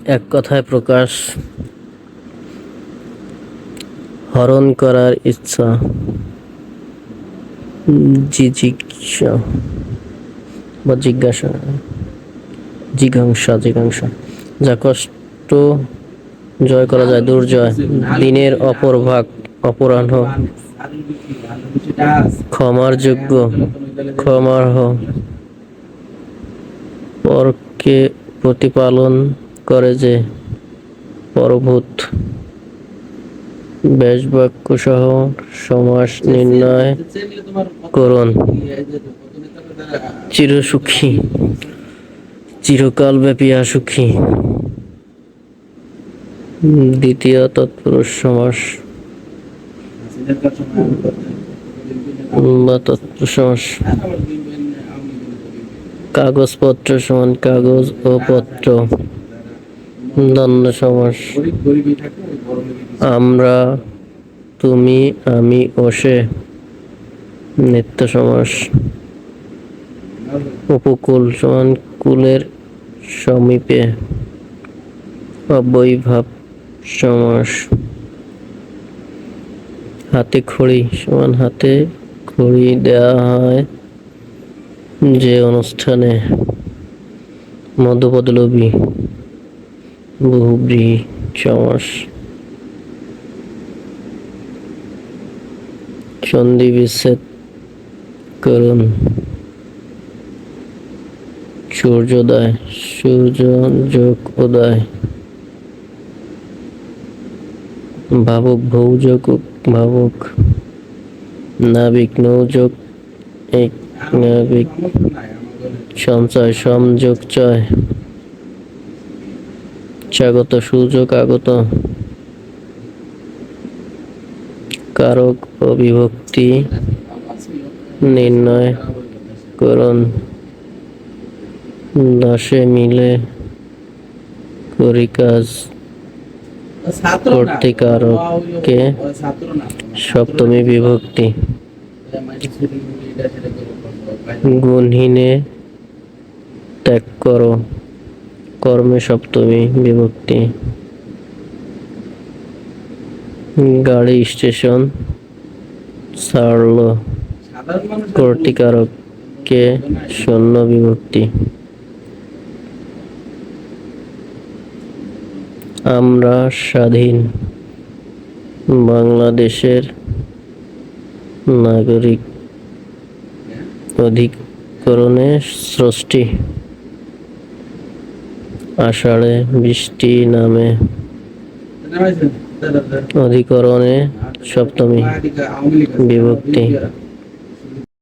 এক কথায় প্রকাশ, হরণ করার ইচ্ছা, জিজিজ্ঞাসা বা জিঘাংসা, যা কষ্ট জয় করা যায়, দুর্জয়, দিনের অপর ভাগ, অপরাহ্ন, ক্ষমার যোগ্য, ক্ষমার্হ, পরকে প্রতিপালন করে যে, পরভূত, ব্যাসবাক্য সহ সমাস নির্ণয় করুন। চিরসুখী, চিরকাল ব্যাপী সুখী। দ্বিতীয় তৎপুরুষ সমাস বা তৎপুরুষ সমাস। কাগজপত্র সমান কাগজ ও পত্র। দ্বন্দ্ব সমাস। আমরা, তুমি, আমি ও সে। নিত্য সমাস। উপকূল সমান কূলের সমীপে। অব্যয়ীভাব সমাস। হাতে খড়ি সমান হাতে খড়ি দেয়া হয় যে অনুষ্ঠানে। মধ্যপদলোপী বহুব্রীহি সমাস। সন্ধি বিচ্ছেদ করুন। সূর্যোদয়, সূর্য যোগ উদয়। ভাবুক, ভৌ যোগ ভাবুক। নাবিক, নৌ যোগ এক নাবিক। সঞ্চয়, সম যোগ চয়। স্বাগত, সুযোগ আগত। কারক ও বিভক্তি নির্ণয় করুন। দশে মিলে করি কাজ, কর্তৃকারকে সপ্তমী বিভক্তি। গুণহীনে ত্যাগ করো, কর্মে সপ্তমী বিভক্তি। গাড়ি স্টেশন ছাড়ল, কর্তৃকারকে শূন্য বিভক্তি। আমরা স্বাধীন, বাংলাদেশের নাগরিক। অধিকরণে ষষ্ঠী। আষাঢ়ে বৃষ্টি নামে, অধিকরণে সপ্তমী বিভক্তি।